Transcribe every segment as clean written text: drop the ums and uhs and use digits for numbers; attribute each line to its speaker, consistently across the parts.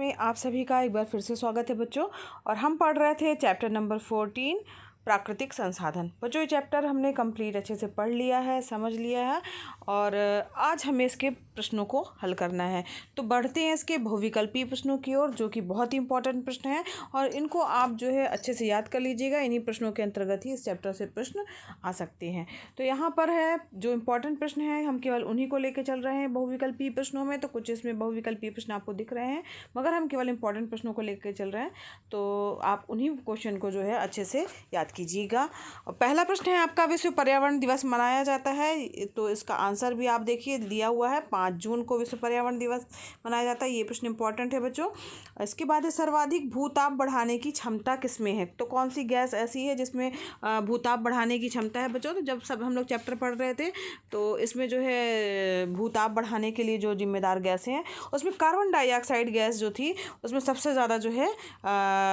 Speaker 1: में आप सभी का एक बार फिर से स्वागत है बच्चों। और हम पढ़ रहे थे चैप्टर नंबर 14 प्राकृतिक संसाधन। बच्चों ये चैप्टर हमने कंप्लीट अच्छे से पढ़ लिया है, समझ लिया है और आज हमें इसके प्रश्नों को हल करना है। तो बढ़ते हैं इसके बहुविकल्पीय प्रश्नों की ओर, जो कि बहुत ही इंपॉर्टेंट प्रश्न है और इनको आप जो है अच्छे से याद कर लीजिएगा। इन्हीं प्रश्नों के अंतर्गत ही इस चैप्टर से प्रश्न आ सकते हैं। तो यहाँ पर है जो इम्पोर्टेंट प्रश्न है, हम केवल उन्हीं को लेकर चल रहे हैं बहुविकल्पीय प्रश्नों में। तो कुछ इसमें बहुविकल्पीय प्रश्न आपको दिख रहे हैं, मगर हम केवल इंपॉर्टेंट प्रश्नों को लेकर चल रहे हैं। तो आप उन्हीं क्वेश्चन को जो है अच्छे से याद कीजिएगा। और पहला प्रश्न है आपका, विश्व पर्यावरण दिवस मनाया जाता है। तो इसका आंसर भी आप देखिए दिया हुआ है, 5 जून को विश्व पर्यावरण दिवस मनाया जाता है। ये प्रश्न इंपॉर्टेंट है बच्चों। इसके बाद है सर्वाधिक भूताप बढ़ाने की क्षमता किसमें है। तो कौन सी गैस ऐसी है जिसमें भूताप बढ़ाने की क्षमता है बच्चों। तो जब सब हम लोग चैप्टर पढ़ रहे थे तो इसमें जो है भूताप बढ़ाने के लिए जो जिम्मेदार गैसें हैं उसमें कार्बन डाइऑक्साइड गैस जो थी उसमें सबसे ज़्यादा जो है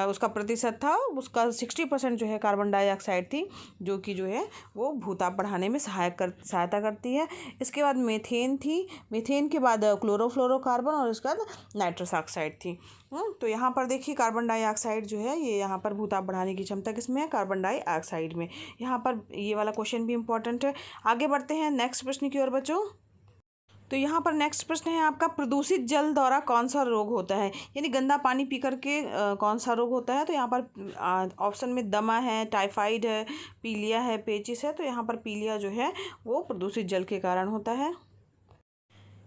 Speaker 1: उसका प्रतिशत था, उसका 60% जो है कार्बन डाइऑक्साइड थी, जो कि जो है वो भूताप बढ़ाने में सहायता करती है। इसके बाद मीथेन थी, मीथेन के बाद क्लोरोफ्लोरोकार्बन और उसके बाद नाइट्रस ऑक्साइड थी। तो यहाँ पर देखिए कार्बन डाइऑक्साइड जो है ये यहाँ पर भूताप बढ़ाने की क्षमता किसमें है, कार्बन डाइऑक्साइड में। यहाँ पर ये वाला क्वेश्चन भी इंपॉर्टेंट है। आगे बढ़ते हैं नेक्स्ट प्रश्न की ओर बच्चों। तो यहाँ पर नेक्स्ट प्रश्न है आपका, प्रदूषित जल द्वारा कौन सा रोग होता है, यानी गंदा पानी पी करके कौन सा रोग होता है। तो यहाँ पर ऑप्शन में दमा है, टाइफाइड है, पीलिया है, पेचिस है। तो यहाँ पर पीलिया जो है वो प्रदूषित जल के कारण होता है।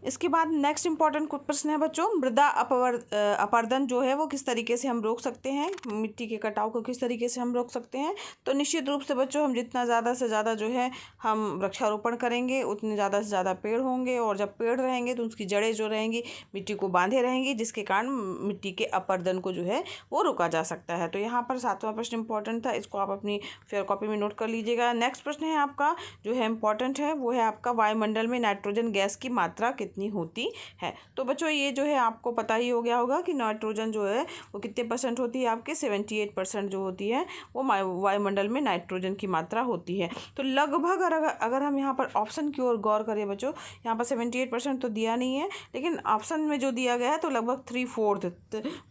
Speaker 1: इसके बाद नेक्स्ट इंपॉर्टेंट प्रश्न है बच्चों, मृदा अपरदन जो है वो किस तरीके से हम रोक सकते हैं, मिट्टी के कटाव को किस तरीके से हम रोक सकते हैं। तो निश्चित रूप से बच्चों हम जितना ज़्यादा से ज़्यादा जो है हम वृक्षारोपण करेंगे उतने ज़्यादा से ज़्यादा पेड़ होंगे, और जब पेड़ रहेंगे तो उसकी जड़ें जो रहेंगी मिट्टी को बांधे रहेंगी, जिसके कारण मिट्टी के अपरदन को जो है वो रोका जा सकता है। तो यहाँ पर 7वां प्रश्न इंपॉर्टेंट था, इसको आप अपनी फेयर कॉपी में नोट कर लीजिएगा। नेक्स्ट प्रश्न है आपका जो है इंपॉर्टेंट है, वो है आपका वायुमंडल में नाइट्रोजन गैस की मात्रा कितनी होती है। तो बच्चों ये जो है आपको पता ही हो गया होगा कि नाइट्रोजन जो है वो कितने % होती है, आपके 78% जो होती है वो वायुमंडल में नाइट्रोजन की मात्रा होती है। तो लगभग अगर हम यहाँ पर ऑप्शन की ओर गौर करें बच्चों, यहाँ पर 78% तो दिया नहीं है, लेकिन ऑप्शन में जो दिया गया है तो लगभग 3/4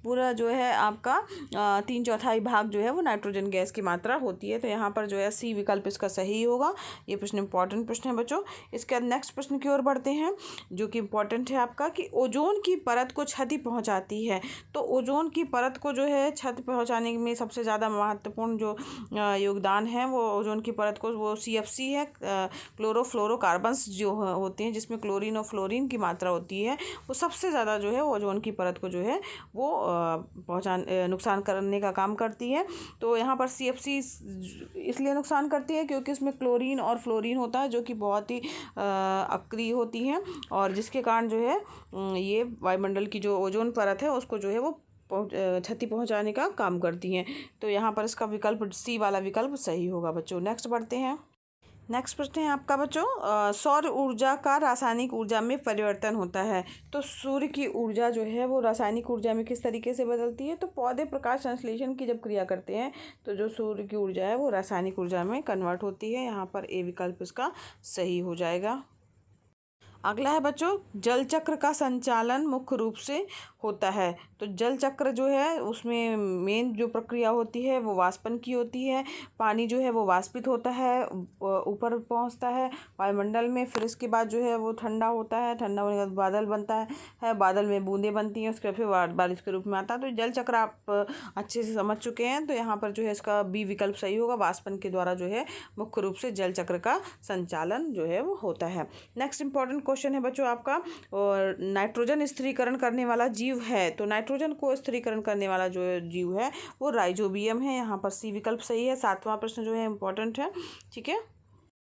Speaker 1: पूरा जो है आपका 3/4 भाग जो है वो नाइट्रोजन गैस की मात्रा होती है। तो यहाँ पर जो है सी विकल्प इसका सही होगा। ये प्रश्न इंपॉर्टेंट प्रश्न है बच्चों। इसके बाद नेक्स्ट प्रश्न की ओर बढ़ते हैं, जो कि इंपॉर्टेंट है आपका, कि ओजोन की परत को क्षति पहुंचाती है। तो ओजोन की परत को जो है क्षति पहुंचाने में सबसे ज़्यादा महत्वपूर्ण जो योगदान है वो ओजोन की परत को वो CFC है, क्लोरोफ्लोरोकार्बन्स जो होते हैं जिसमें क्लोरीन और फ्लोरीन की मात्रा होती है, वो सबसे ज़्यादा जो है ओजोन की परत को जो है वो नुकसान करने का काम करती है। तो यहाँ पर CFC इसलिए नुकसान करती है क्योंकि इसमें क्लोरीन और फ्लोरीन होता है, जो कि बहुत ही अक्रिय होती हैं और जिसके कारण जो है ये वायुमंडल की जो ओजोन परत है उसको जो है वो क्षति पहुंचाने का काम करती हैं। तो यहाँ पर इसका विकल्प सी वाला विकल्प सही होगा बच्चों। नेक्स्ट बढ़ते हैं। नेक्स्ट प्रश्न है आपका बच्चों, सौर ऊर्जा का रासायनिक ऊर्जा में परिवर्तन होता है। तो सूर्य की ऊर्जा जो है वो रासायनिक ऊर्जा में किस तरीके से बदलती है। तो पौधे प्रकाश संश्लेषण की जब क्रिया करते हैं तो जो सूर्य की ऊर्जा है वो रासायनिक ऊर्जा में कन्वर्ट होती है। यहाँ पर ए विकल्प इसका सही हो जाएगा। अगला है बच्चों, जल चक्र का संचालन मुख्य रूप से होता है। तो जल चक्र जो है उसमें मेन जो प्रक्रिया होती है वो वाष्पन की होती है। पानी जो है वो वाष्पित होता है, ऊपर पहुंचता है वायुमंडल में, फिर इसके बाद जो है वो ठंडा होता है, ठंडा होने के बाद बादल बनता है, बादल में बूंदें बनती हैं, उसके बाद फिर बारिश के रूप में आता है। तो जल चक्र आप अच्छे से समझ चुके हैं। तो यहाँ पर जो है इसका बी विकल्प सही होगा, वाष्पन के द्वारा जो है मुख्य रूप से जल चक्र का संचालन जो है वो होता है। नेक्स्ट इंपॉर्टेंट क्वेश्चन है बच्चों आपका, और नाइट्रोजन स्थिरीकरण करने वाला जीव है। तो नाइट्रोजन को स्थिरीकरण करने वाला जो जीव है वो राइजोबियम है। यहाँ पर सी विकल्प सही है। 7वां प्रश्न जो है इंपॉर्टेंट है, ठीक है।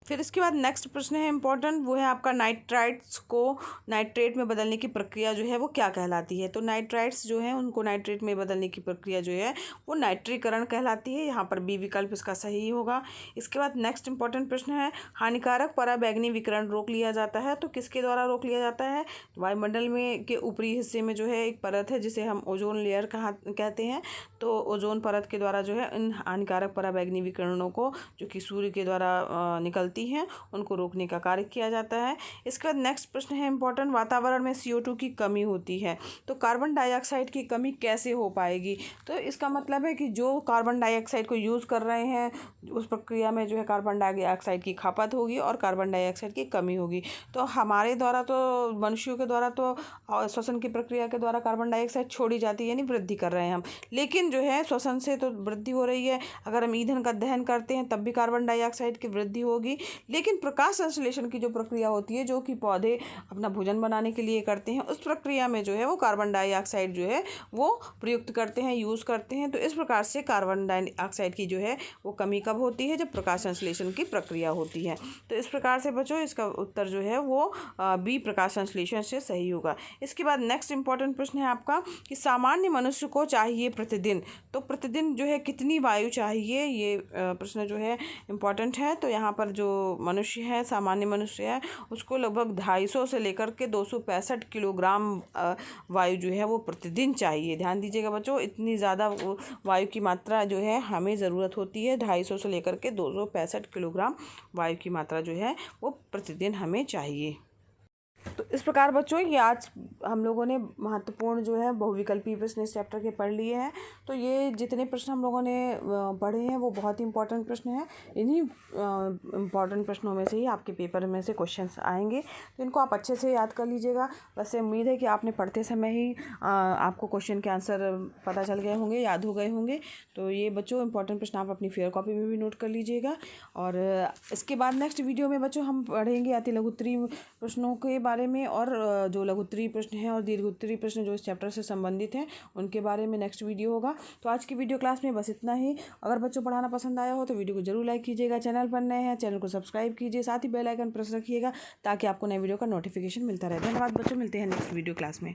Speaker 1: फिर इसके बाद नेक्स्ट प्रश्न है इंपॉर्टेंट, वो है आपका नाइट्राइट्स को नाइट्रेट में बदलने की प्रक्रिया जो है वो क्या कहलाती है। तो नाइट्राइट्स जो है उनको नाइट्रेट में बदलने की प्रक्रिया जो है वो नाइट्रीकरण कहलाती है। यहाँ पर बी विकल्प इसका सही होगा। इसके बाद नेक्स्ट इंपॉर्टेंट प्रश्न है, हानिकारक पराबैंगनी विकिरण रोक लिया जाता है। तो किसके द्वारा रोक लिया जाता है। वायुमंडल में के ऊपरी हिस्से में जो है एक परत है जिसे हम ओजोन लेयर कहते हैं। तो ओजोन परत के द्वारा जो है इन हानिकारक पराबैंगनी विकिरणों को, जो कि सूर्य के द्वारा निकलती निकलती हैं उनको रोकने का कार्य किया जाता है। इसके बाद नेक्स्ट प्रश्न है इम्पोर्टेंट, वातावरण में CO2 की कमी होती है तो कार्बन डाइऑक्साइड की कमी कैसे हो पाएगी। तो इसका मतलब है कि जो कार्बन डाइऑक्साइड को यूज़ कर रहे हैं उस प्रक्रिया में जो है कार्बन डाइऑक्साइड की खपत होगी और कार्बन डाइऑक्साइड की कमी होगी। तो हमारे द्वारा तो मनुष्यों के द्वारा तो श्वसन की प्रक्रिया के द्वारा कार्बन डाइऑक्साइड छोड़ी जाती है, यानी वृद्धि कर रहे हैं हम, लेकिन जो है श्वसन से तो वृद्धि हो रही है। अगर हम ईंधन का दहन करते हैं तब भी कार्बन डाइऑक्साइड की वृद्धि होगी। लेकिन प्रकाश संश्लेषण की जो प्रक्रिया होती है जो कि पौधे अपना भोजन बनाने के लिए करते हैं, उस प्रक्रिया में जो है वो कार्बन डाइऑक्साइड जो है वो प्रयुक्त करते हैं, यूज़ करते हैं। तो इस प्रकार से कार्बन डाइऑक्साइड की जो है वो कमी कब होती है, जब प्रकाश संश्लेषण की प्रक्रिया होती है। तो इस प्रकार से बच्चों इसका उत्तर जो है वो बी प्रकाश संश्लेषण से सही होगा। इसके बाद नेक्स्ट इंपॉर्टेंट प्रश्न है आपका कि सामान्य मनुष्य को चाहिए प्रतिदिन, तो प्रतिदिन जो है कितनी वायु चाहिए, ये प्रश्न जो है इम्पॉर्टेंट है। तो यहाँ पर जो मनुष्य है, सामान्य मनुष्य है, उसको लगभग 250 से लेकर के 265 किलोग्राम वायु जो है वो प्रतिदिन चाहिए। ध्यान दीजिएगा बच्चों, इतनी ज़्यादा वायु की मात्रा जो है हमें ज़रूरत होती है। 250 से लेकर के 265 किलोग्राम वायु की मात्रा जो है वो प्रतिदिन हमें चाहिए। तो इस प्रकार बच्चों ये आज हम लोगों ने महत्वपूर्ण जो है बहुविकल्पीय प्रश्न इस चैप्टर के पढ़ लिए हैं। तो ये जितने प्रश्न हम लोगों ने पढ़े हैं वो बहुत ही इंपॉर्टेंट प्रश्न हैं। इन्हीं इंपॉर्टेंट प्रश्नों में से ही आपके पेपर में से क्वेश्चंस आएंगे, तो इनको आप अच्छे से याद कर लीजिएगा। वैसे उम्मीद है कि आपने पढ़ते समय ही आपको क्वेश्चन के आंसर पता चल गए होंगे, याद हो गए होंगे। तो ये बच्चों इंपॉर्टेंट प्रश्न आप अपनी फेयर कॉपी में भी नोट कर लीजिएगा। और इसके बाद नेक्स्ट वीडियो में बच्चों हम पढ़ेंगे अति लघुत्तरीय प्रश्नों के बारे में, और जो लघुत्तरीय प्रश्न हैं और दीर्घोत्तरीय प्रश्न जो इस चैप्टर से संबंधित हैं उनके बारे में नेक्स्ट वीडियो होगा। तो आज की वीडियो क्लास में बस इतना ही। अगर बच्चों पढ़ाना पसंद आया हो तो वीडियो को जरूर लाइक कीजिएगा। चैनल पर नए हैं चैनल को सब्सक्राइब कीजिए, साथ ही बेल आइकन प्रेस रखिएगा ताकि आपको नए वीडियो का नोटिफिकेशन मिलता रहे। धन्यवाद बच्चों, मिलते हैं नेक्स्ट वीडियो क्लास में।